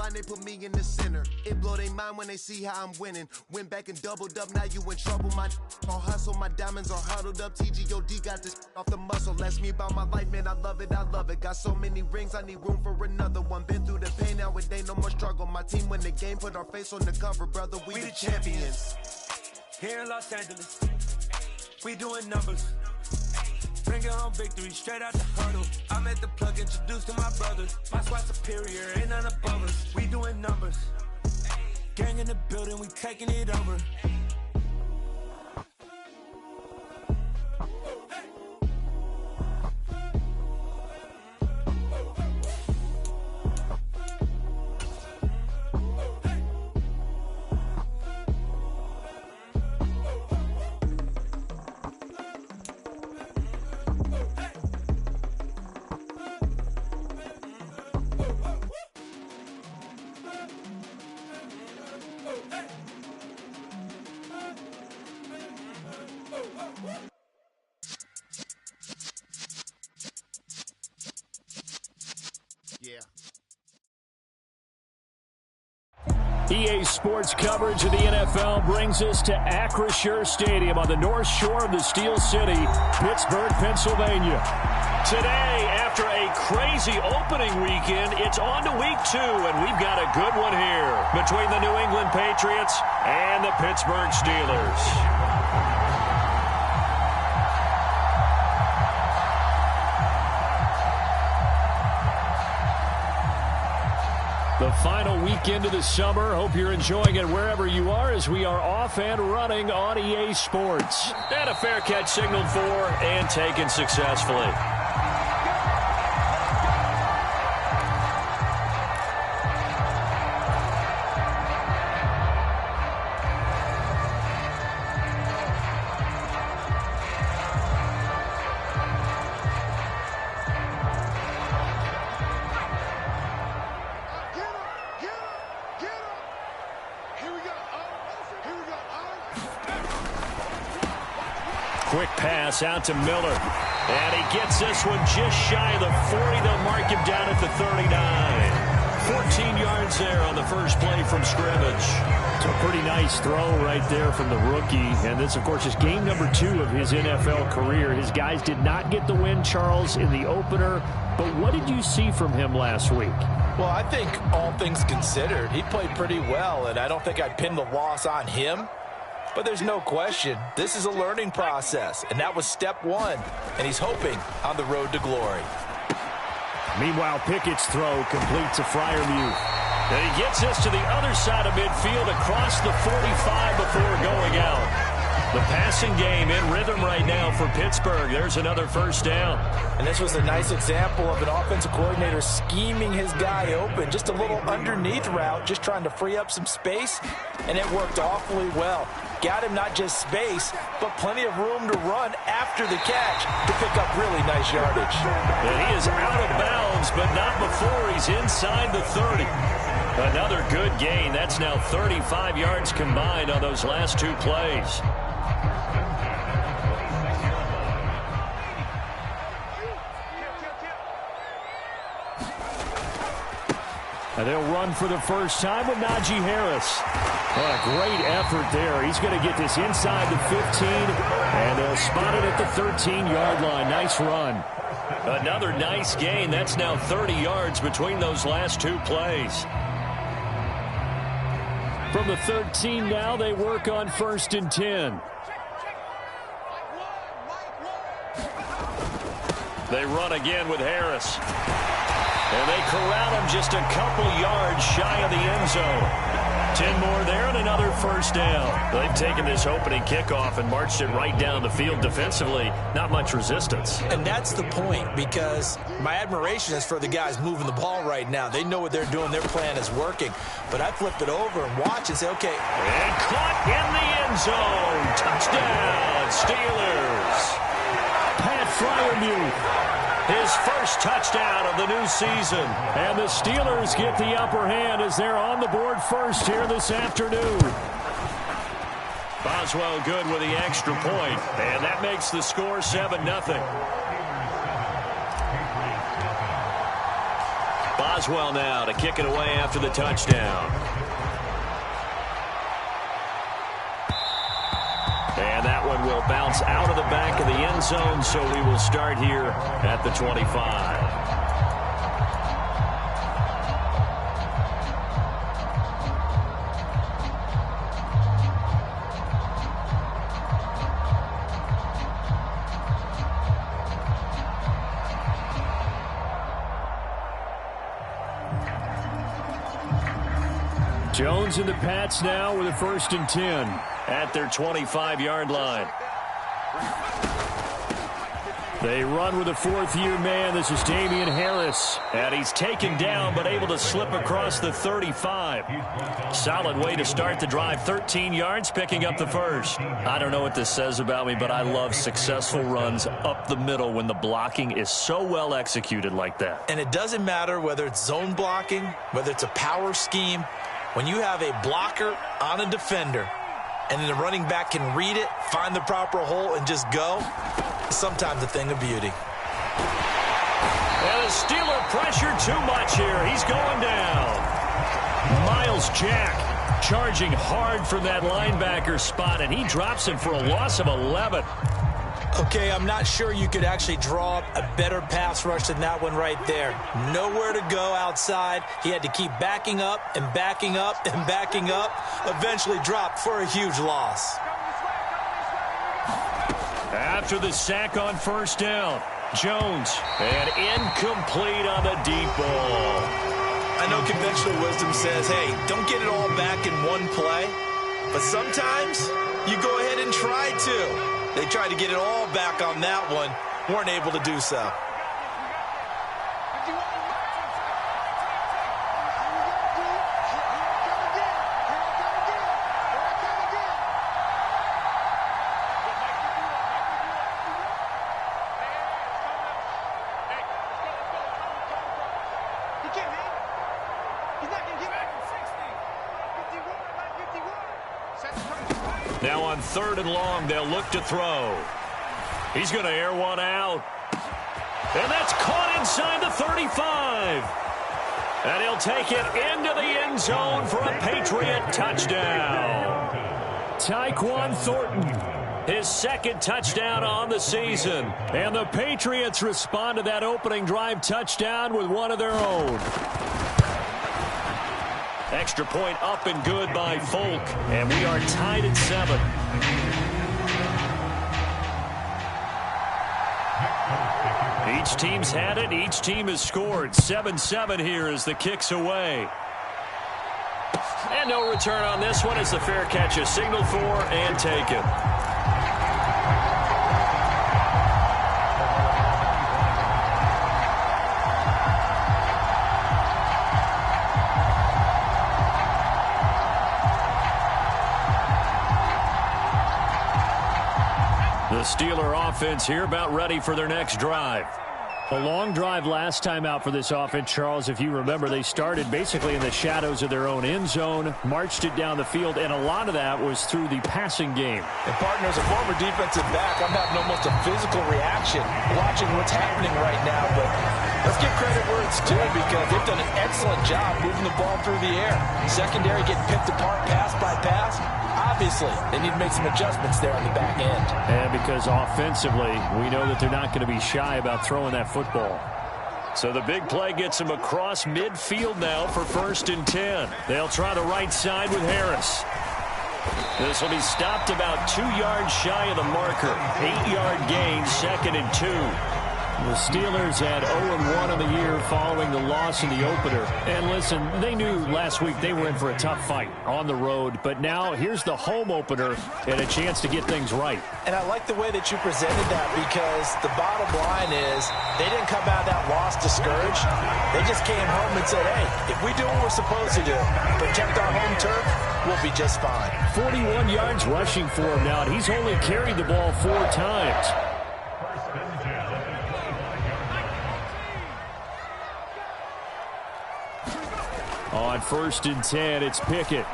mind, they put me in the center. It blow their mind when they see how I'm winning. Went back and doubled up, now you in trouble. My on hustle, my diamonds are huddled up. TGOD got this off the muscle. Ask me about my life, man, I love it, I love it. Got so many rings, I need room for another one. Been through the pain, now it ain't no more struggle. My team win the game, put our face on the cover, brother, we the champions. Here in Los Angeles, we doing numbers. Bringing home victory straight out the huddle. I'm at the plug, introduced to my brothers. My squad superior, ain't none above us. We doing numbers. Gang in the building, we taking it over. EA Sports coverage of the NFL brings us to Acrisure Stadium on the north shore of the Steel City, Pittsburgh, Pennsylvania. Today, after a crazy opening weekend, it's on to week 2, and we've got a good one here between the New England Patriots and the Pittsburgh Steelers. The final weekend of the summer. Hope you're enjoying it wherever you are as we are off and running on EA Sports. And a fair catch signaled for and taken successfully. Quick pass out to Miller. And he gets this one just shy of the 40. They'll mark him down at the 39. 14 yards there on the first play from scrimmage. It's a pretty nice throw right there from the rookie. And this, of course, is game number 2 of his NFL career. His guys did not get the win, Charles, in the opener. But what did you see from him last week? Well, I think all things considered, he played pretty well. And I don't think I'd pin the loss on him. But there's no question, this is a learning process, and that was step 1, and he's hoping on the road to glory. Meanwhile, Pickett's throw complete to Freiermuth. And he gets this to the other side of midfield across the 45 before going out. The passing game in rhythm right now for Pittsburgh. There's another first down. And this was a nice example of an offensive coordinator scheming his guy open. Just a little underneath route, just trying to free up some space, and it worked awfully well. Got him not just space, but plenty of room to run after the catch to pick up really nice yardage. And he is out of bounds, but not before he's inside the 30. Another good gain. That's now 35 yards combined on those last 2 plays. And they'll run for the first time with Najee Harris. What a great effort there. He's going to get this inside the 15, and they'll spot it at the 13-yard line. Nice run. Another nice gain. That's now 30 yards between those last 2 plays. From the 13 now, they work on 1st and 10. They run again with Harris. And they corral him just a couple yards shy of the end zone. 10 more there and another first down. They've taken this opening kickoff and marched it right down the field defensively. Not much resistance. And that's the point, because my admiration is for the guys moving the ball right now. They know what they're doing. Their plan is working. But I flip it over and watch and say, okay. And caught in the end zone. Touchdown, Steelers. Pat Freiermuth. His first touchdown of the new season. And the Steelers get the upper hand as they're on the board first here this afternoon. Boswell good with the extra point. And that makes the score 7-0. Boswell now to kick it away after the touchdown. And that one will bounce out of the back of the end zone, so we will start here at the 25. Jones and the Pats now with a 1st and 10 at their 25-yard line. They run with a 4th-year man. This is Damian Harris. And he's taken down but able to slip across the 35. Solid way to start the drive. 13 yards, picking up the first. I don't know what this says about me, but I love successful runs up the middle when the blocking is so well executed like that. And it doesn't matter whether it's zone blocking, whether it's a power scheme. When you have a blocker on a defender and then the running back can read it, find the proper hole, and just go, sometimes a thing of beauty. And the Steeler pressure too much here. He's going down. Miles Jack charging hard from that linebacker spot, and he drops him for a loss of 11. Okay, I'm not sure you could actually draw up a better pass rush than that one right there. Nowhere to go outside. He had to keep backing up and backing up and backing up. Eventually dropped for a huge loss. After the sack on 1st down, Jones, and incomplete on the deep ball. I know conventional wisdom says, hey, don't get it all back in one play. But sometimes you go ahead and try to. They tried to get it all back on that one. Weren't able to do so. Now on 3rd and long, they'll look to throw. He's going to air one out. And that's caught inside the 35. And he'll take it into the end zone for a Patriot touchdown. Tyquan Thornton, his 2nd touchdown on the season. And the Patriots respond to that opening drive touchdown with one of their own. Extra point up and good by Folk. And we are tied at 7. Each team's had it. Each team has scored. 7-7 here as the kick's away. And no return on this one as the fair catch is signaled for and taken. The Steeler offense here about ready for their next drive. A long drive last time out for this offense, Charles. If you remember, they started basically in the shadows of their own end zone, marched it down the field, and a lot of that was through the passing game. And, partner, as a former defensive back, I'm having almost a physical reaction watching what's happening right now. But let's give credit where it's due because they've done an excellent job moving the ball through the air. Secondary getting picked apart pass by pass. Obviously, they need to make some adjustments there on the back end. And because offensively, we know that they're not going to be shy about throwing that football. So the big play gets them across midfield now for 1st and 10. They'll try the right side with Harris. This will be stopped about 2 yards shy of the marker. 8-yard gain, 2nd and 2. The Steelers had 0-1 on the year following the loss in the opener. And listen, they knew last week they were in for a tough fight on the road. But now here's the home opener and a chance to get things right. And I like the way that you presented that because the bottom line is they didn't come out of that loss discouraged. They just came home and said, hey, if we do what we're supposed to do, protect our home turf, we'll be just fine. 41 yards rushing for him now, and he's only carried the ball 4 times. On 1st and 10, it's Pickett.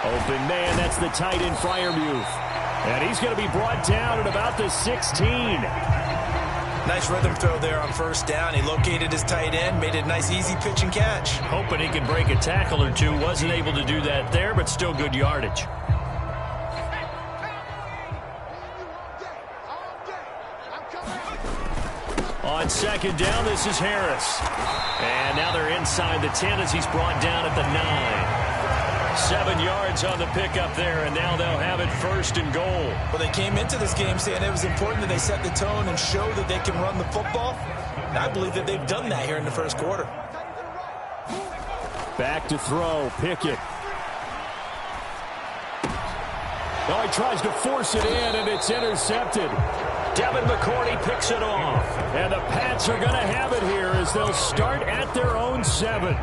Open man, that's the tight end, Freiermuth. And he's going to be brought down at about the 16. Nice rhythm throw there on first down. He located his tight end, made it a nice, easy pitch and catch. Hoping he could break a tackle or two. Wasn't able to do that there, but still good yardage. On second down, this is Harris. And now they're inside the 10 as he's brought down at the 9. 7 yards on the pickup there, and now they'll have it first and goal. Well, they came into this game saying it was important that they set the tone and show that they can run the football. And I believe that they've done that here in the first quarter. Back to throw, Pickett. Oh, he tries to force it in, and it's intercepted. Devin McCourty picks it off. And the Pats are going to have it here as they'll start at their own 7.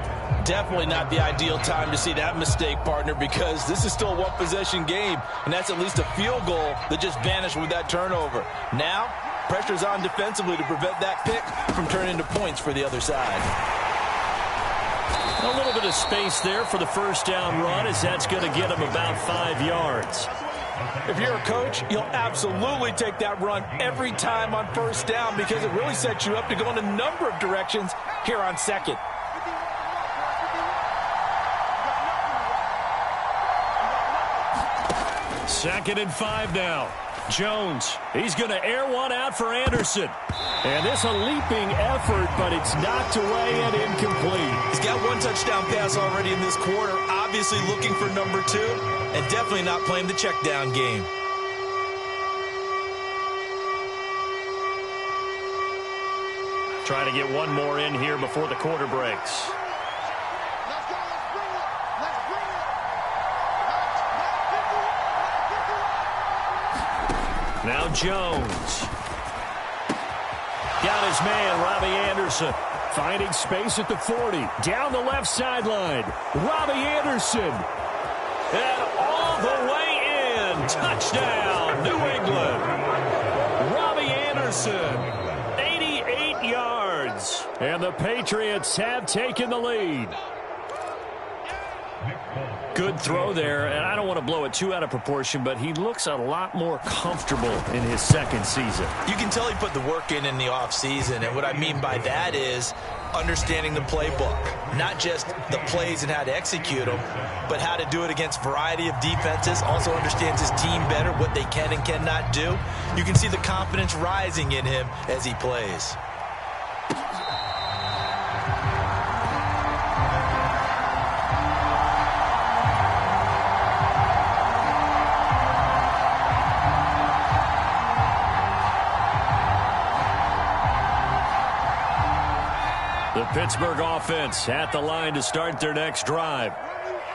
Definitely not the ideal time to see that mistake, partner, because this is still a one-possession game, and that's at least a field goal that just vanished with that turnover. Now, pressure's on defensively to prevent that pick from turning into points for the other side. A little bit of space there for the first down run, as that's going to get him about 5 yards. If you're a coach, you'll absolutely take that run every time on first down because it really sets you up to go in a number of directions here on second. Second and 5 now. Jones, he's going to air one out for Anderson. And this a leaping effort, but it's knocked away and incomplete. He's got one touchdown pass already in this quarter, obviously looking for number 2, and definitely not playing the check down game. Trying to get one more in here before the quarter breaks. Now Jones. Got his man, Robbie Anderson. Finding space at the 40. Down the left sideline. Robbie Anderson. And all the way in. Touchdown, New England. Robbie Anderson. 88 yards. And the Patriots have taken the lead. Good throw there, and I don't want to blow it too out of proportion, but he looks a lot more comfortable in his second season. You can tell he put the work in the offseason, and what I mean by that is understanding the playbook. Not just the plays and how to execute them, but how to do it against a variety of defenses. Also understands his team better, what they can and cannot do. You can see the confidence rising in him as he plays. The Pittsburgh offense at the line to start their next drive.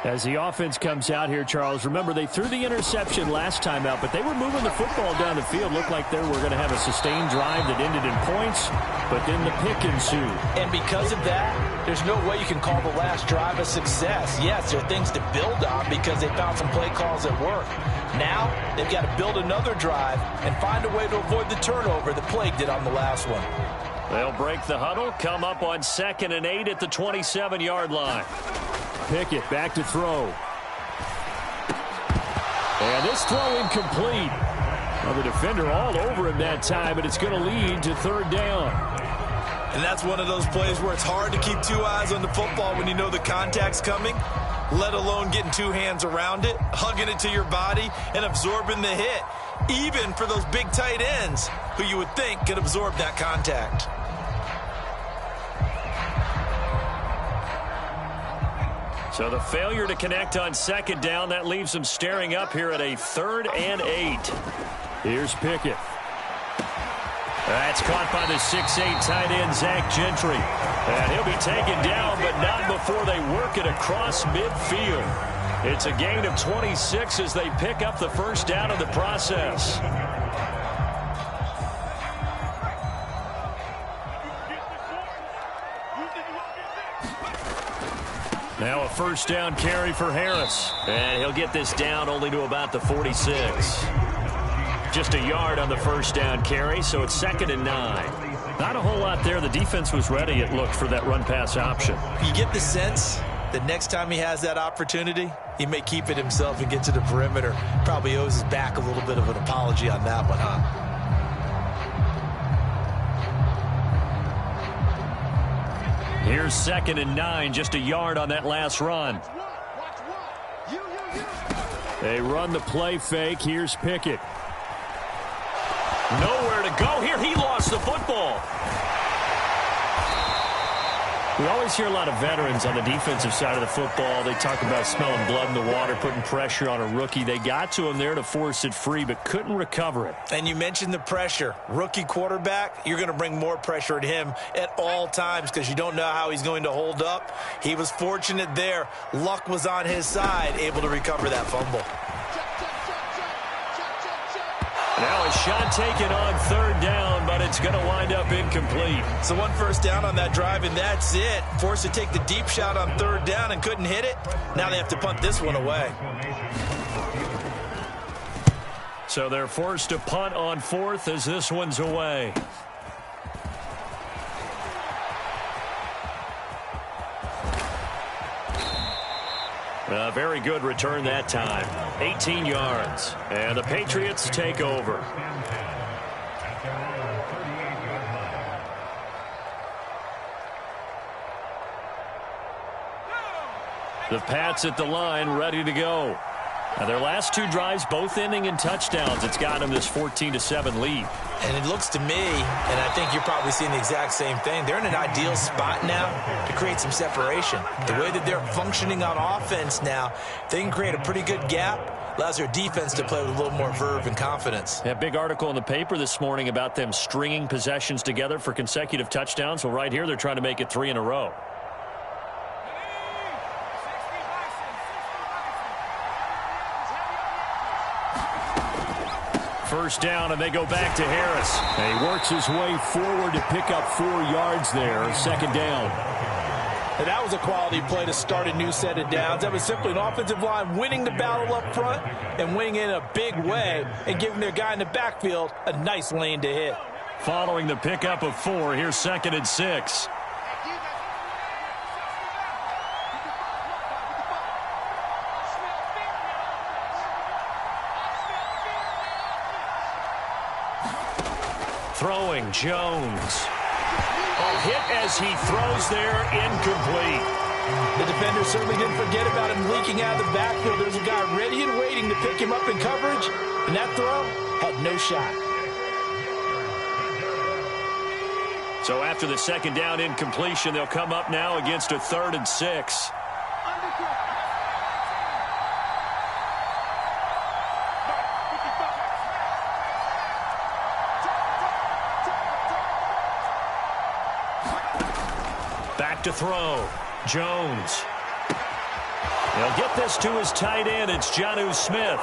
As the offense comes out here, Charles, remember they threw the interception last time out, but they were moving the football down the field. Looked like they were going to have a sustained drive that ended in points, but then the pick ensued. And because of that, there's no way you can call the last drive a success. Yes, there are things to build on because they found some play calls that work. Now, they've got to build another drive and find a way to avoid the turnover that plagued it on the last one. They'll break the huddle, come up on 2nd and 8 at the 27-yard line. Pickett back to throw. And this throw incomplete. Well, the defender all over him that time, but it's going to lead to 3rd down. And that's one of those plays where it's hard to keep 2 eyes on the football when you know the contact's coming, let alone getting 2 hands around it, hugging it to your body, and absorbing the hit, even for those big tight ends who you would think could absorb that contact. So the failure to connect on 2nd down, that leaves them staring up here at a 3rd and 8. Here's Pickett. That's caught by the 6'8" tight end, Zach Gentry. And he'll be taken down, but not before they work it across midfield. It's a gain of 26 as they pick up the first down in the process. Now a first down carry for Harris. And he'll get this down only to about the 46. Just a yard on the first down carry, so it's 2nd and 9. Not a whole lot there. The defense was ready, it looked, for that run-pass option. You get the sense that next time he has that opportunity, he may keep it himself and get to the perimeter. Probably owes his back a little bit of an apology on that one, huh? Here's 2nd and 9, just a yard on that last run. They run the play fake. Here's Pickett. Nowhere to go here. He lost the football. We always hear a lot of veterans on the defensive side of the football. They talk about smelling blood in the water, putting pressure on a rookie. They got to him there to force it free, but couldn't recover it. And you mentioned the pressure. Rookie quarterback, you're going to bring more pressure at him at all times because you don't know how he's going to hold up. He was fortunate there. Luck was on his side, able to recover that fumble. Now a shot taken on 3rd down, but it's going to wind up incomplete. So 1 first down on that drive, and that's it. Forced to take the deep shot on 3rd down and couldn't hit it. Now they have to punt this one away. So they're forced to punt on 4th as this one's away. A very good return that time. 18 yards. And the Patriots take over. The Pats at the line, ready to go. Now their last 2 drives, both ending in touchdowns. It's got them this 14-7 lead. And it looks to me, and I think you're probably seeing the exact same thing, they're in an ideal spot now to create some separation. The way that they're functioning on offense now, they can create a pretty good gap. Allows their defense to play with a little more verve and confidence. A big article in the paper this morning about them stringing possessions together for consecutive touchdowns. Well, right here, they're trying to make it 3 in a row. First down, and they go back to Harris. And he works his way forward to pick up 4 yards there. 2nd down. And that was a quality play to start a new set of downs. That was simply an offensive line winning the battle up front and winning in a big way and giving their guy in the backfield a nice lane to hit. Following the pickup of 4, here's 2nd and 6. Throwing, Jones. Hit as he throws there, incomplete. The defender certainly didn't forget about him leaking out of the backfield. There's a guy ready and waiting to pick him up in coverage, and that throw had no shot. So after the 2nd down incompletion, they'll come up now against a 3rd and 6. To throw. Jones. He'll get this to his tight end. It's Jonnu Smith.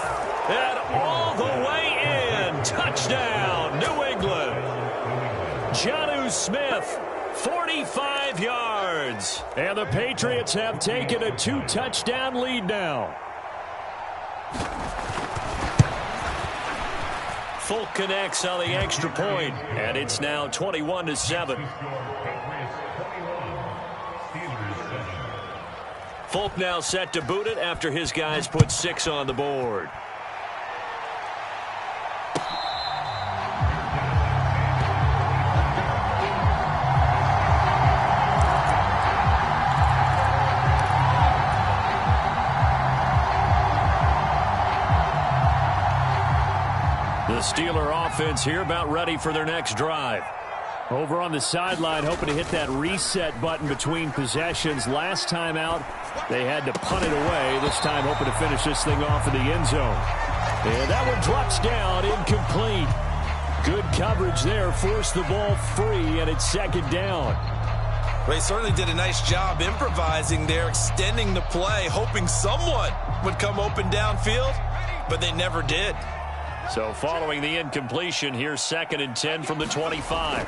And all the way in. Touchdown, New England. Jonnu Smith, 45 yards. And the Patriots have taken a 2-touchdown lead now. Folk connects on the extra point, and it's now 21-7. Folk now set to boot it after his guys put 6 on the board. The Steeler offense here about ready for their next drive. Over on the sideline, hoping to hit that reset button between possessions. Last time out, they had to punt it away. This time, hoping to finish this thing off in the end zone. And that one drops down, incomplete. Good coverage there, forced the ball free, and it's 2nd down. Well, he certainly did a nice job improvising there, extending the play, hoping someone would come open downfield, but they never did. So following the incompletion, here's 2nd and 10 from the 25.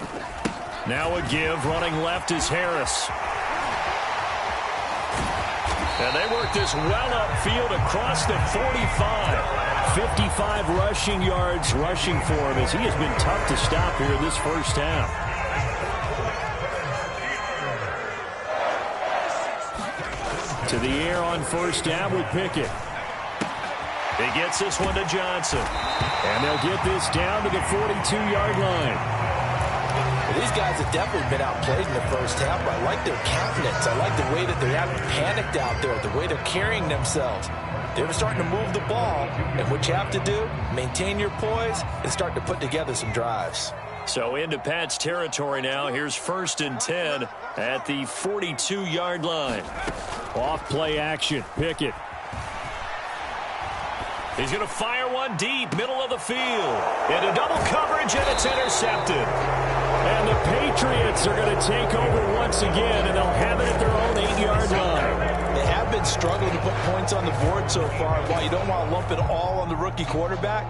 Now a give, running left is Harris. And they work this well upfield across the 45. 55 rushing yards rushing for him as he has been tough to stop here in this first half. To the air on first down with Pickett. He gets this one to Johnson. And they'll get this down to the 42-yard line. Well, these guys have definitely been outplayed in the first half, but I like their countenance. I like the way that they haven't panicked out there, the way they're carrying themselves. They're starting to move the ball, and what you have to do, maintain your poise and start to put together some drives. So into Pat's territory now. Here's 1st and 10 at the 42-yard line. Off play action. Pickett. He's going to fire one deep, middle of the field. Into double coverage, and it's intercepted. And the Patriots are going to take over once again, and they'll have it at their own 8-yard line. They have been struggling to put points on the board so far. While you don't want to lump it all on the rookie quarterback,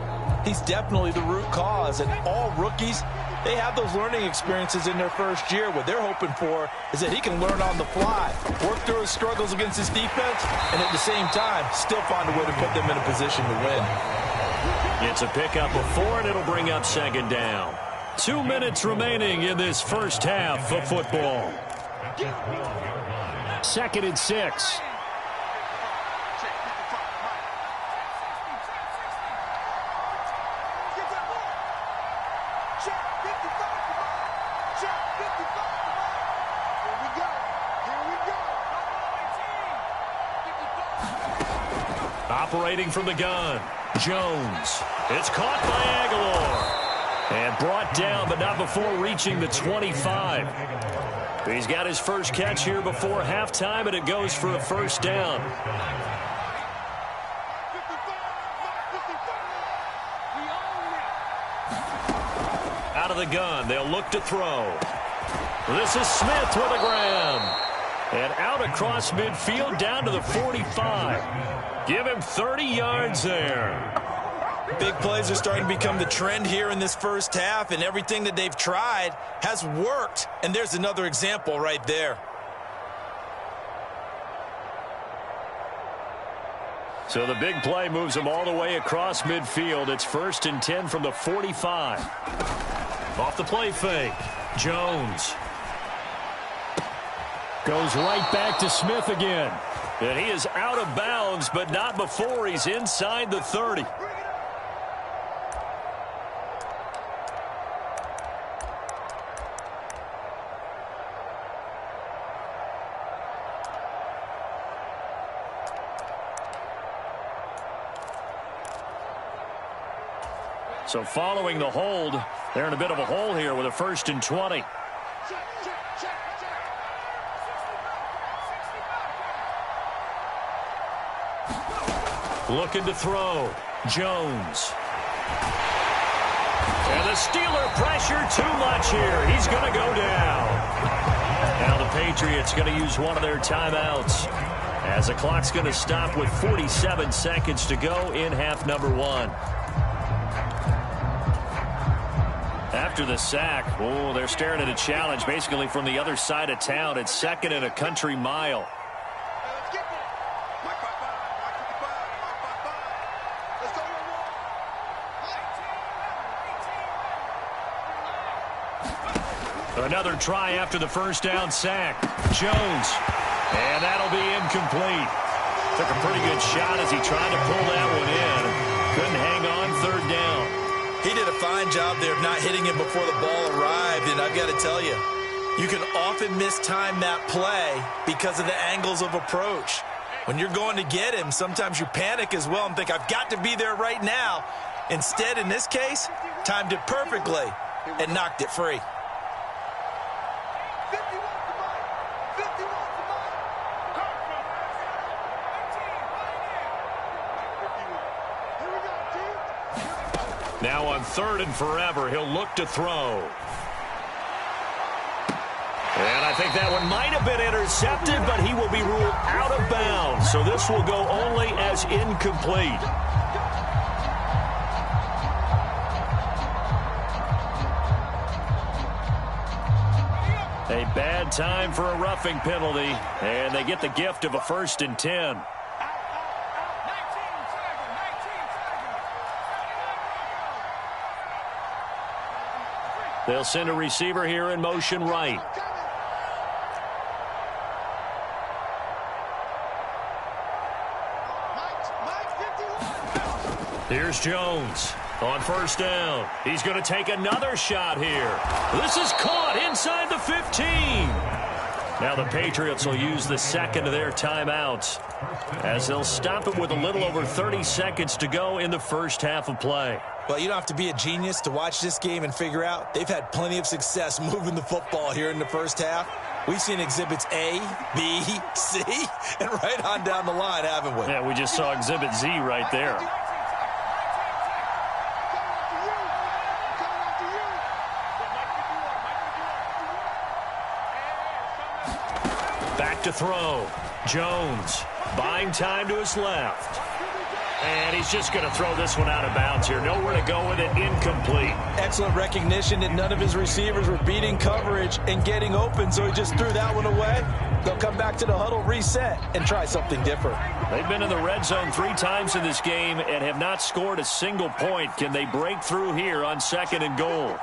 he's definitely the root cause. And all rookies, they have those learning experiences in their first year. What they're hoping for is that he can learn on the fly, work through his struggles against his defense, and at the same time, still find a way to put them in a position to win. It's a pickup of 4, and it'll bring up 2nd down. 2 minutes remaining in this first half of football. 2nd and 6. Operating from the gun, Jones. It's caught by Aguilar. And brought down, but not before reaching the 25. He's got his first catch here before halftime, and it goes for a 1st down. Out of the gun, they'll look to throw. This is Smith with a grab. And out across midfield down to the 45. Give him 30 yards there. Big plays are starting to become the trend here in this first half, and everything that they've tried has worked. And there's another example right there. So the big play moves them all the way across midfield. It's 1st and 10 from the 45. Off the play fake, Jones. Goes right back to Smith again. And he is out of bounds, but not before he's inside the 30. So following the hold, they're in a bit of a hole here with a 1st and 20. Looking to throw, Jones. And the Steeler pressure too much here. He's going to go down. Now the Patriots going to use one of their timeouts as the clock's going to stop with 47 seconds to go in half number 1. After the sack, they're staring at a challenge basically from the other side of town. It's 2nd and a country mile. Another try after the 1st down sack. Jones. And that'll be incomplete. Took a pretty good shot as he tried to pull that one in. Couldn't hang on 3rd down. He did a fine job there of not hitting it before the ball arrived. And I've got to tell you, you can often mistime that play because of the angles of approach. When you're going to get him, sometimes you panic as well and think, I've got to be there right now. Instead, in this case, timed it perfectly and knocked it free. Now on 3rd and forever, he'll look to throw. And I think that one might have been intercepted, but he will be ruled out of bounds. So this will go only as incomplete. A bad time for a roughing penalty, and they get the gift of a 1st and 10. They'll send a receiver here in motion right. Here's Jones. On first down, he's going to take another shot here. This is caught inside the 15. Now the Patriots will use the second of their timeouts as they'll stop it with a little over 30 seconds to go in the first half of play. Well, you don't have to be a genius to watch this game and figure out they've had plenty of success moving the football here in the first half. We've seen exhibits A, B, C, and right on down the line, haven't we? Yeah, we just saw exhibit Z right there. Back to throw. Jones buying time to his left. And he's just going to throw this one out of bounds here. Nowhere to go with it. Incomplete. Excellent recognition that none of his receivers were beating coverage and getting open, so he just threw that one away. They'll come back to the huddle, reset, and try something different. They've been in the red zone 3 times in this game and have not scored a single point. Can they break through here on 2nd and goal?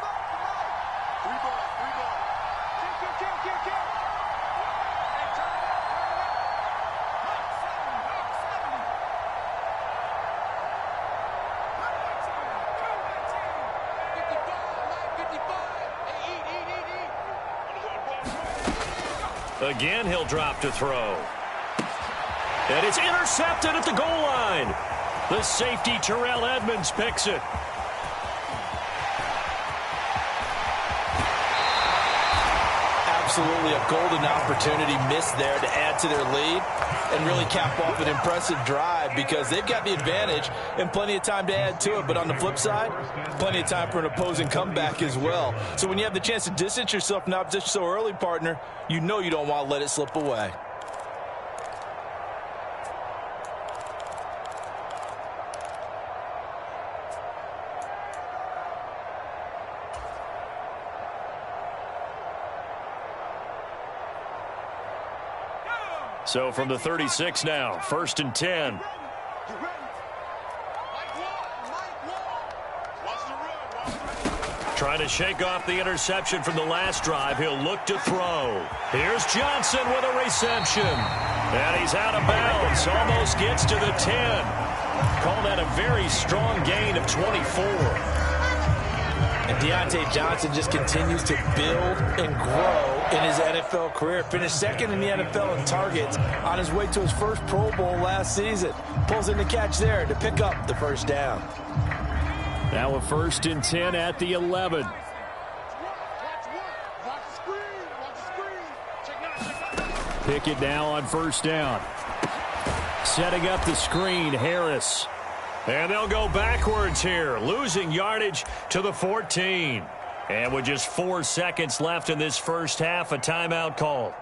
Again, he'll drop to throw. And it's intercepted at the goal line. The safety, Terrell Edmonds, picks it. Absolutely a golden opportunity missed there to add to their lead and really cap off an impressive drive because they've got the advantage and plenty of time to add to it. But on the flip side, plenty of time for an opposing comeback as well. So when you have the chance to distance yourself from opposition so early, partner, you know you don't want to let it slip away. So from the 36 now, 1st and 10. Trying to shake off the interception from the last drive. He'll look to throw. Here's Johnson with a reception. And he's out of bounds. Almost gets to the 10. Call that a very strong gain of 24. And Deontay Johnson just continues to build and grow in his NFL career. Finished 2nd in the NFL in targets on his way to his first Pro Bowl last season. Pulls in the catch there to pick up the first down. Now a 1st and 10 at the 11. Pickett now on 1st down. Setting up the screen, Harris. And they'll go backwards here, losing yardage to the 14. And with just 4 seconds left in this first half, a timeout call.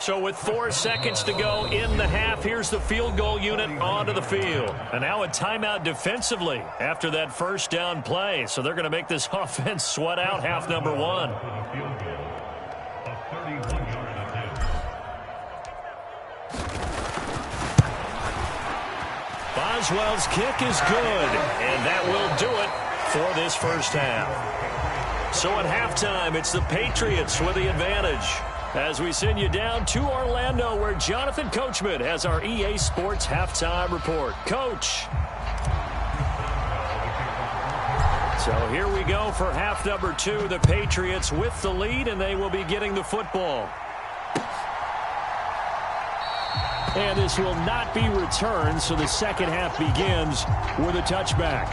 So with 4 seconds to go in the half, here's the field goal unit onto the field. And now a timeout defensively after that first down play. So they're going to make this offense sweat out half number 1. Boswell's kick is good, and that will do it for this first half. So at halftime, it's the Patriots with the advantage as we send you down to Orlando where Jonathan Coachman has our EA Sports halftime report. Coach. So here we go for half number 2. The Patriots with the lead, and they will be getting the football. And this will not be returned, so the second half begins with a touchback.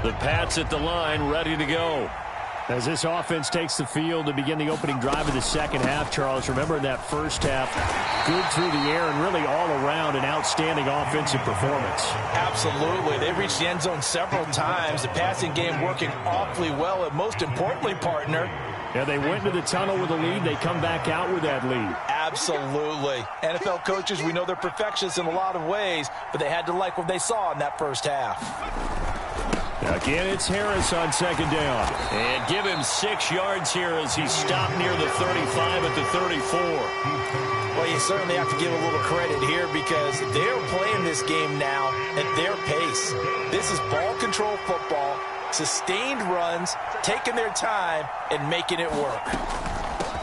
The Pats at the line, ready to go. As this offense takes the field to begin the opening drive of the second half, Charles, remember in that first half, good through the air and really all around an outstanding offensive performance. Absolutely. They reached the end zone several times. The passing game working awfully well, and most importantly, partner, yeah, they went into the tunnel with a lead. They come back out with that lead. Absolutely. NFL coaches, we know they're perfectionists in a lot of ways, but they had to like what they saw in that first half. Again, it's Harris on 2nd down. And give him 6 yards here as he stopped near the 35 at the 34. Well, you certainly have to give a little credit here because they're playing this game now at their pace. This is ball control football. sustained runs, taking their time, and making it work.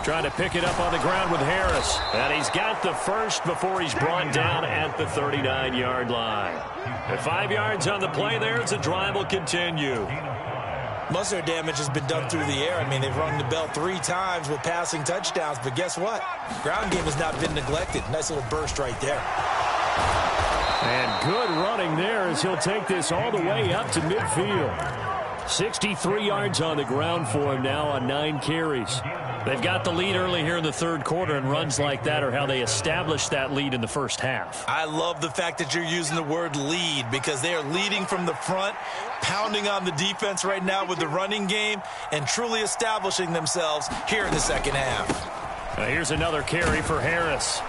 Trying to pick it up on the ground with Harris. And he's got the first before he's brought down at the 39-yard line. At 5 yards on the play there, as the drive will continue. Most of their damage has been done through the air. I mean, they've rung the bell 3 times with passing touchdowns, but guess what? Ground game has not been neglected. Nice little burst right there. And good running there as he'll take this all the way up to midfield. 63 yards on the ground for him now on 9 carries. They've got the lead early here in the third quarter, and runs like that are how they established that lead in the first half. I love the fact that you're using the word lead, because they are leading from the front, pounding on the defense right now with the running game, and truly establishing themselves here in the second half. Now here's another carry for Harris.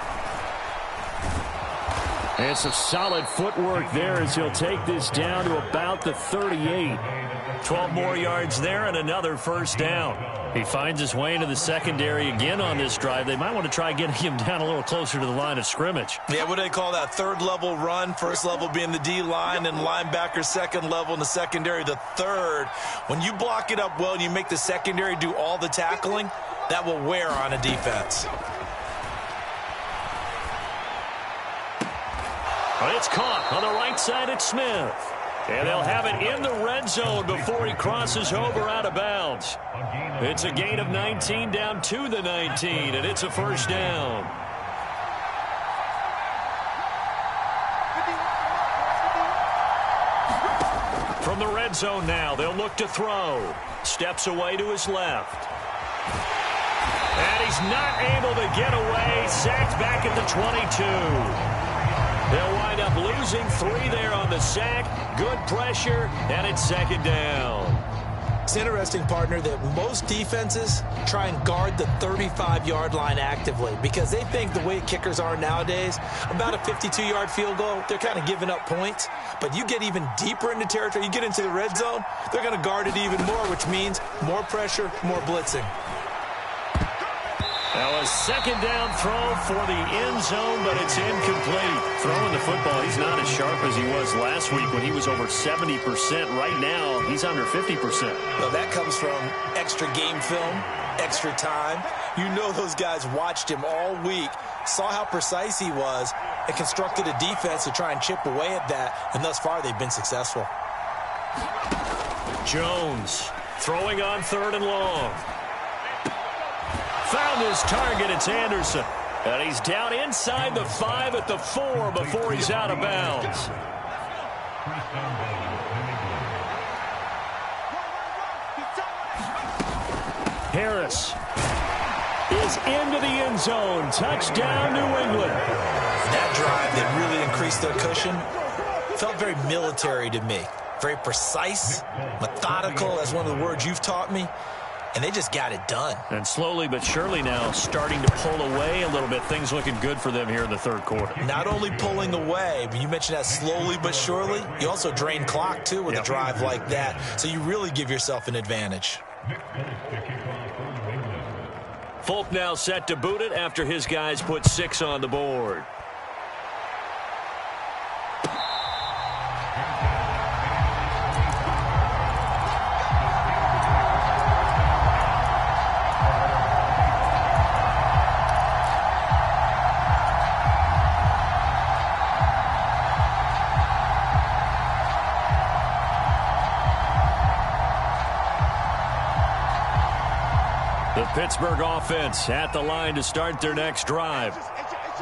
And some solid footwork there as he'll take this down to about the 38. 12 more yards there and another first down. He finds his way into the secondary again on this drive. They might want to try getting him down a little closer to the line of scrimmage. Yeah, what do they call that? Third level run. First level being the D-line, and linebacker second level in the secondary the third. When you block it up well and you make the secondary do all the tackling, that will wear on a defense. It's caught on the right side at Smith. And they'll have it in the red zone before he crosses over out of bounds. It's a gain of 19 down to the 19, and it's a first down. From the red zone now, they'll look to throw. Steps away to his left. And he's not able to get away. Sacked back at the 22. They'll wind up losing 3 there on the sack. Good pressure, and it's second down. It's interesting, partner, that most defenses try and guard the 35-yard line actively because they think the way kickers are nowadays, about a 52-yard field goal, they're kind of giving up points. But you get even deeper into territory, you get into the red zone, they're going to guard it even more, which means more pressure, more blitzing. Now a second down throw for the end zone, but it's incomplete. Throwing the football, he's not as sharp as he was last week when he was over 70%. Right now, he's under 50%. Well, that comes from extra game film, extra time. You know those guys watched him all week, saw how precise he was, and constructed a defense to try and chip away at that, and thus far they've been successful. Jones throwing on 3rd and long. Found his target, it's Anderson. And he's down inside the 5 at the 4 before he's out of bounds. Harris is into the end zone. Touchdown, New England. That drive that really increased their cushion felt very military to me. Very precise, methodical, that's one of the words you've taught me. And they just got it done. And slowly but surely now starting to pull away a little bit. Things looking good for them here in the third quarter. Not only pulling away, but you mentioned that slowly but surely. You also drain clock, too, with a drive like that. So you really give yourself an advantage. Folk now set to boot it after his guys put 6 on the board. Pittsburgh offense at the line to start their next drive.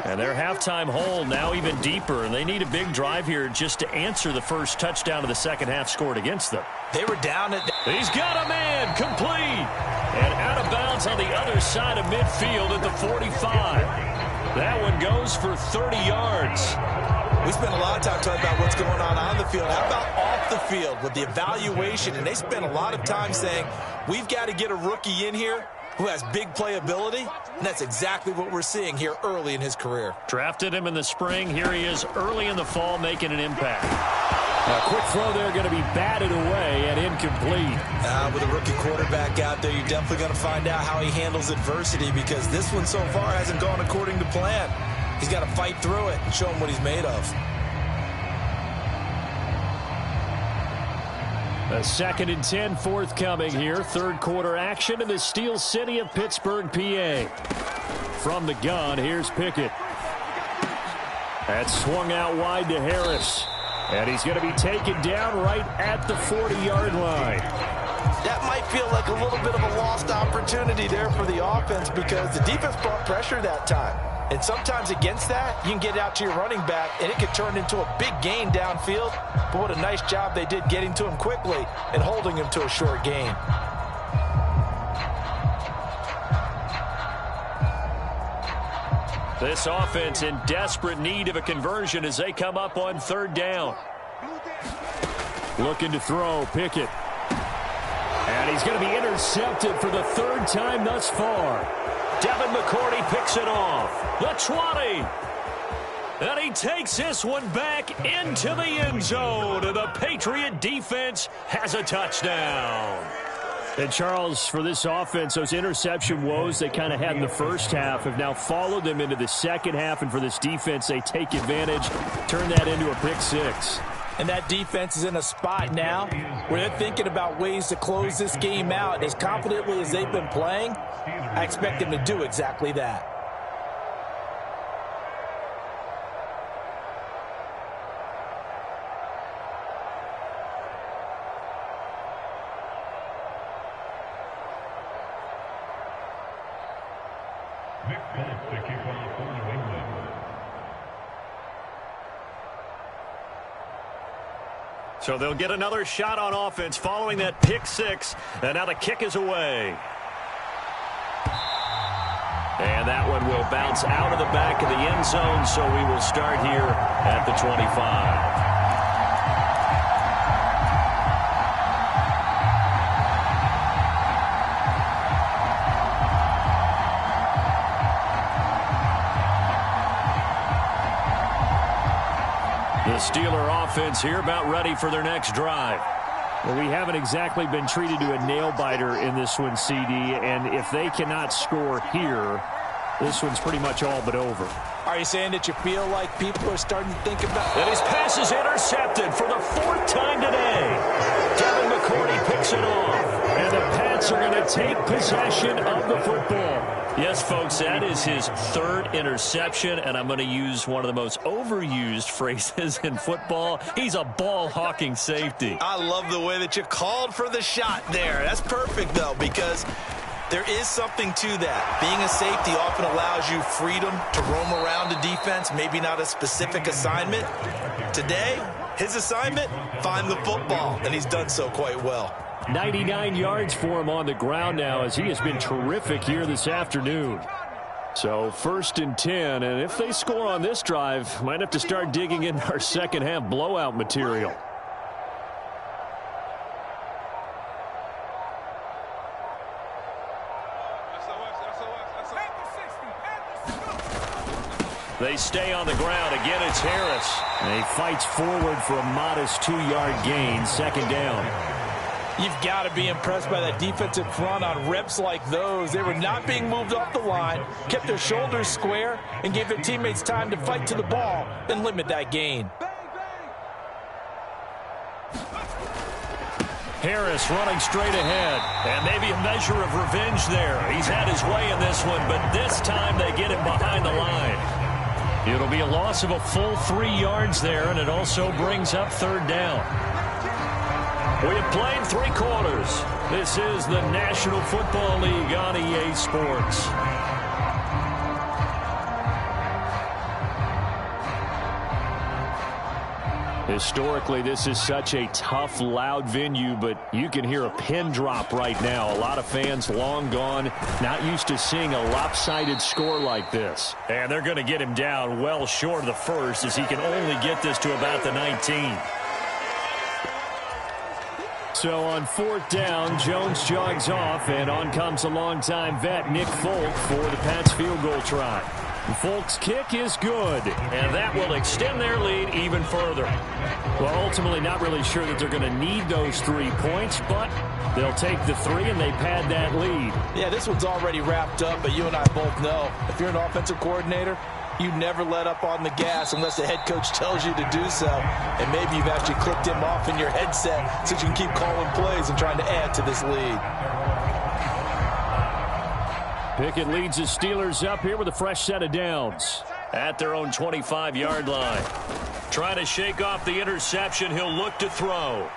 And their halftime hole now even deeper. And they need a big drive here just to answer the first touchdown of the second half scored against them. They were down at... He's got a man, complete. And out of bounds on the other side of midfield at the 45. That one goes for 30 yards. We spent a lot of time talking about what's going on the field. How about off the field with the evaluation? And they spent a lot of time saying, we've got to get a rookie in here who has big playability, and that's exactly what we're seeing here early in his career. Drafted him in the spring. Here he is early in the fall making an impact. A quick throw there going to be batted away and incomplete. With a rookie quarterback out there, you're definitely going to find out how he handles adversity because this one so far hasn't gone according to plan. He's got to fight through it and show him what he's made of. A 2nd and 10 forthcoming here. Third quarter action in the Steel City of Pittsburgh, PA. From the gun, here's Pickett. That's swung out wide to Harris. And he's going to be taken down right at the 40-yard line. That might feel like a little bit of a lost opportunity there for the offense because the defense brought pressure that time. And sometimes against that, you can get out to your running back, and it could turn into a big gain downfield. But what a nice job they did getting to him quickly and holding him to a short gain. This offense in desperate need of a conversion as they come up on 3rd down. Looking to throw, Pickett. And he's going to be intercepted for the 3rd time thus far. Devin McCourty picks it off. The 20. And he takes this one back into the end zone. And the Patriot defense has a touchdown. And, Charles, for this offense, those interception woes they kind of had in the first half have now followed them into the second half. And for this defense, they take advantage, turn that into a pick 6. And that defense is in a spot now where they're thinking about ways to close this game out. As confidently as they've been playing, I expect them to do exactly that. So they'll get another shot on offense following that pick 6. And now the kick is away. And that one will bounce out of the back of the end zone. So we will start here at the 25. The Steeler offense here about ready for their next drive. Well, we haven't exactly been treated to a nail-biter in this one, CD, and if they cannot score here, this one's pretty much all but over. Are you saying that you feel like people are starting to think about... And his pass is intercepted for the 4th time today. Devin McCourty picks it off. And the Pats are going to take possession of the football. Yes, folks, that is his 3rd interception, and I'm going to use one of the most overused phrases in football. He's a ball-hawking safety. I love the way that you called for the shot there. That's perfect, though, because there is something to that. Being a safety often allows you freedom to roam around the defense, maybe not a specific assignment. Today, his assignment, find the football, and he's done so quite well. 99 yards for him on the ground now as he has been terrific here this afternoon. So 1st and 10, and if they score on this drive, might have to start digging in our second half blowout material. They stay on the ground. Again, it's Harris. And he fights forward for a modest 2-yard gain, 2nd down. You've got to be impressed by that defensive front on reps like those. They were not being moved off the line, kept their shoulders square, and gave their teammates time to fight to the ball and limit that gain. Harris running straight ahead. And maybe a measure of revenge there. He's had his way in this one, but this time they get him behind the line. It'll be a loss of a full 3 yards there, and it also brings up 3rd down. We have played 3 quarters. This is the National Football League on EA Sports. Historically, this is such a tough, loud venue, but you can hear a pin drop right now. A lot of fans long gone, not used to seeing a lopsided score like this. And they're going to get him down well short of the 1st as he can only get this to about the 19. So on 4th down, Jones jogs off, and on comes a longtime vet, Nick Folk, for the Pats field goal try. Folk's kick is good. And that will extend their lead even further. Well, ultimately not really sure that they're going to need those 3 points, but they'll take the 3 and they pad that lead. Yeah, this one's already wrapped up, but you and I both know if you're an offensive coordinator, You never let up on the gas unless the head coach tells you to do so. And maybe you've actually clicked him off in your headset so you can keep calling plays and trying to add to this lead. Pickett leads the Steelers up here with a fresh set of downs at their own 25-yard line. Trying to shake off the interception. He'll look to throw.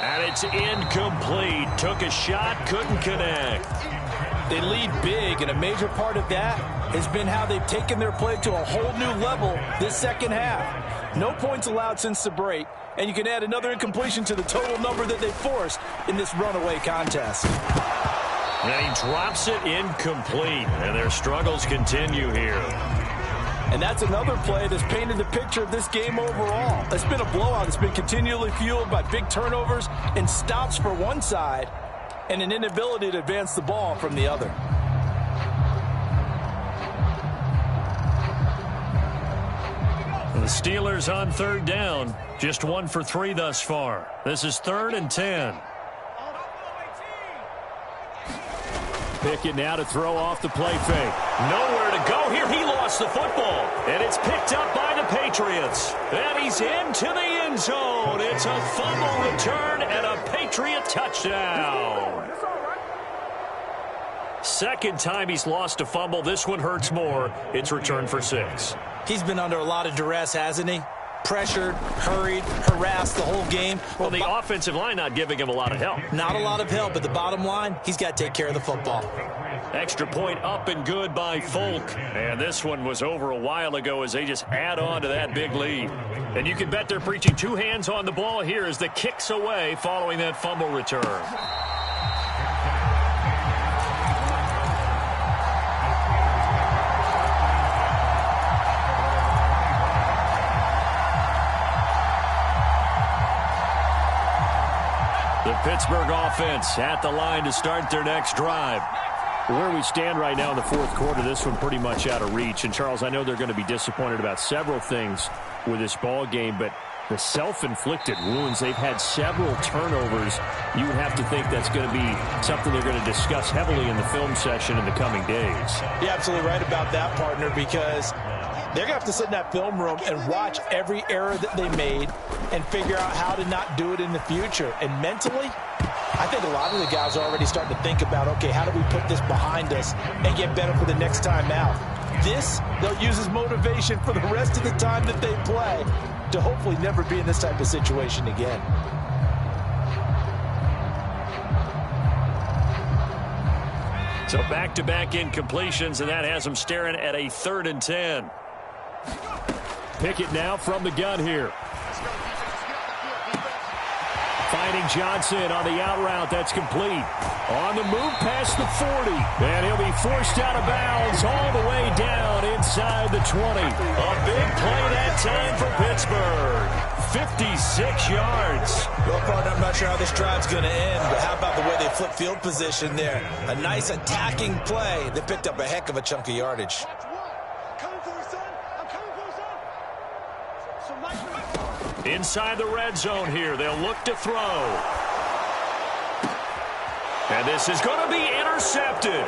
And it's incomplete. Took a shot, couldn't connect. They lead big, and a major part of that has been how they've taken their play to a whole new level this second half. No points allowed since the break, and you can add another incompletion to the total number that they forced in this runaway contest. And he drops it incomplete, and their struggles continue here. And that's another play that's painted the picture of this game overall. It's been a blowout. It's been continually fueled by big turnovers and stops for one side and an inability to advance the ball from the other. The Steelers on third down. Just 1 for 3 thus far. This is 3rd and 10. Pickett now to throw off the play fake. Nowhere to go here. He lost the football. And it's picked up by the Patriots. And he's into the end zone. It's a fumble return and a Patriot touchdown. Second time he's lost a fumble. This one hurts more. It's returned for 6. He's been under a lot of duress, hasn't he? Pressured, hurried, harassed the whole game. Well, the offensive line not giving him a lot of help. Not a lot of help, but the bottom line, he's got to take care of the football. Extra point up and good by Folk. And this one was over a while ago as they just add on to that big lead. And you can bet they're preaching 2 hands on the ball here as the kick's away following that fumble return. The Pittsburgh offense at the line to start their next drive. Where we stand right now in the 4th quarter, this one pretty much out of reach. And, Charles, I know they're going to be disappointed about several things with this ball game, but the self-inflicted wounds, they've had several turnovers. You would have to think that's going to be something they're going to discuss heavily in the film session in the coming days. You're absolutely right about that, partner, because they're going to have to sit in that film room and watch every error that they made and figure out how to not do it in the future. And mentally, I think a lot of the guys are already starting to think about, okay, how do we put this behind us and get better for the next time out? This, they'll use as motivation for the rest of the time that they play to hopefully never be in this type of situation again. So back-to-back incompletions, and that has them staring at a 3rd and 10. Pickett now from the gun here. Finding Johnson on the out route. That's complete. On the move past the 40. And he'll be forced out of bounds all the way down inside the 20. A big play that time for Pittsburgh. 56 yards. Well, partner, I'm not sure how this drive's going to end, but how about the way they flip field position there? A nice attacking play that picked up a heck of a chunk of yardage. Inside the red zone here. They'll look to throw. And this is going to be intercepted.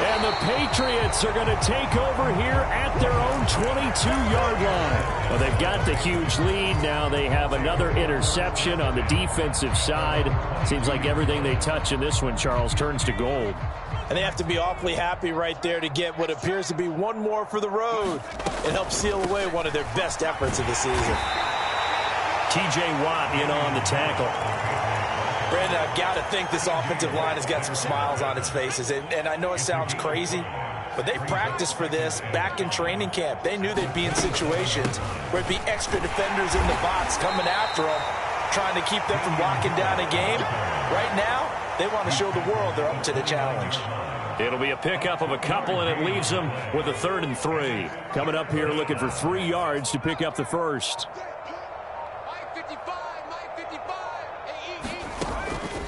And the Patriots are going to take over here at their own 22-yard line. Well, they've got the huge lead. Now they have another interception on the defensive side. Seems like everything they touch in this one, Charles, turns to gold. And they have to be awfully happy right there to get what appears to be one more for the road and help seal away one of their best efforts of the season. T.J. Watt in on the tackle. Brandon, I've got to think this offensive line has got some smiles on its faces. And I know it sounds crazy, but they practiced for this back in training camp. They knew they'd be in situations where it'd be extra defenders in the box coming after them, trying to keep them from locking down a game. Right now, they want to show the world they're up to the challenge. It'll be a pickup of a couple, and it leaves them with a 3rd and 3. Coming up here looking for 3 yards to pick up the first.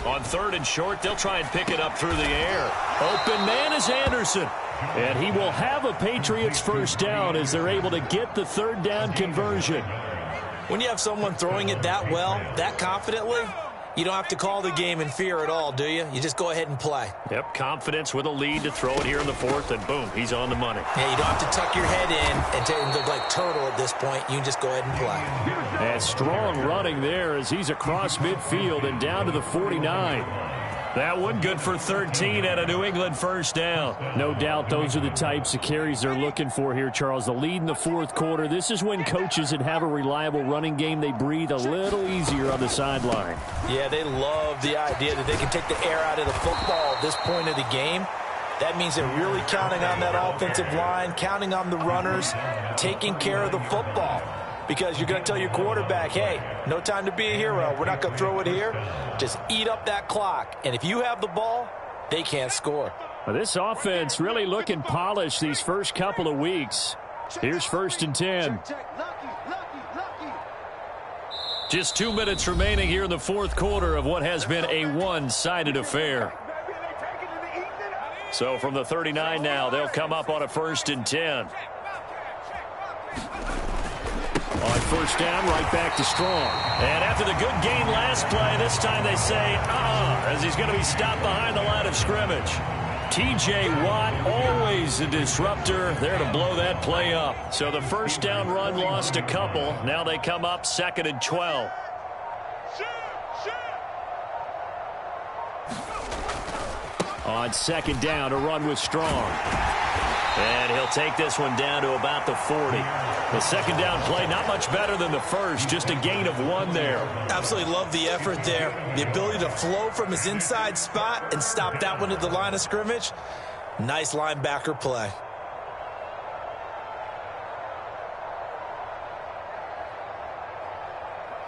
On 3rd and short, they'll try and pick it up through the air. Open man is Anderson. And he will have a Patriots first down as they're able to get the 3rd down conversion. When you have someone throwing it that well, that confidently, You don't have to call the game in fear at all, do you? You just go ahead and play. Yep, confidence with a lead to throw it here in the fourth, and boom, he's on the money. Yeah, you don't have to tuck your head in and look like turtle at this point. You can just go ahead and play. And strong running there as he's across midfield and down to the 49. That one good for 13 and a New England first down. No doubt those are the types of carries they're looking for here, Charles. The lead in the fourth quarter. This is when coaches that have a reliable running game, they breathe a little easier on the sideline. Yeah, they love the idea that they can take the air out of the football at this point of the game. That means they're really counting on that offensive line, counting on the runners, taking care of the football. Because you're going to tell your quarterback, hey, no time to be a hero. We're not going to throw it here. Just eat up that clock. And if you have the ball, they can't score. Well, this offense really looking polished these first couple of weeks. Here's 1st and 10. Just 2 minutes remaining here in the fourth quarter of what has been a one-sided affair. So from the 39 now, they'll come up on a 1st and 10. On first down, right back to Strong. And after the good gain last play, this time they say, as he's going to be stopped behind the line of scrimmage. T.J. Watt, always a disruptor, there to blow that play up. So the first down run lost a couple. Now they come up 2nd and 12. On 2nd down, a run with Strong. And he'll take this one down to about the 40. The 2nd down play, not much better than the first, just a gain of 1 there. Absolutely love the effort there. The ability to flow from his inside spot and stop that one at the line of scrimmage. Nice linebacker play.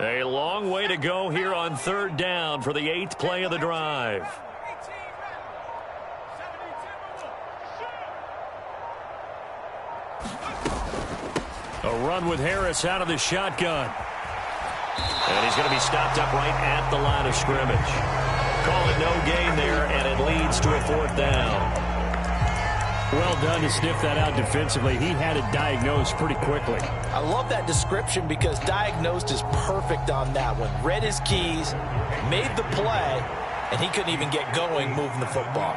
A long way to go here on 3rd down for the 8th play of the drive. A run with Harris out of the shotgun. And he's going to be stopped up right at the line of scrimmage. Call it no gain there, and it leads to a 4th down. Well done to sniff that out defensively. He had it diagnosed pretty quickly. I love that description because diagnosed is perfect on that one. Read his keys, made the play, and he couldn't even get going moving the football.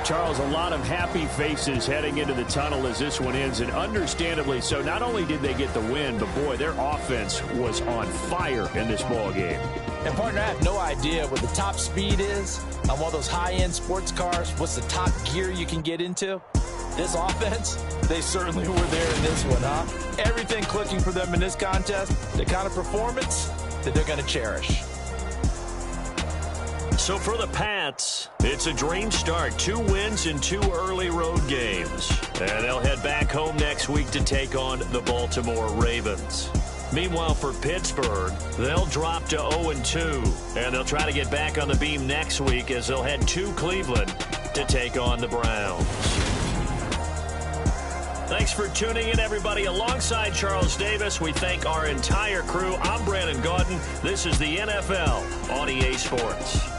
Charles, a lot of happy faces heading into the tunnel as this one ends, and understandably so. Not only did they get the win, but boy, their offense was on fire in this ball game. And partner, I have no idea what the top speed is on one of those high-end sports cars. What's the top gear you can get into? This offense, they certainly were there in this one, huh? Everything clicking for them in this contest, the kind of performance that they're going to cherish. So for the Pats, it's a dream start. 2 wins in 2 early road games. And they'll head back home next week to take on the Baltimore Ravens. Meanwhile, for Pittsburgh, they'll drop to 0-2. And they'll try to get back on the beam next week as they'll head to Cleveland to take on the Browns. Thanks for tuning in, everybody. Alongside Charles Davis, we thank our entire crew. I'm Brandon Gaudin. This is the NFL on EA Sports.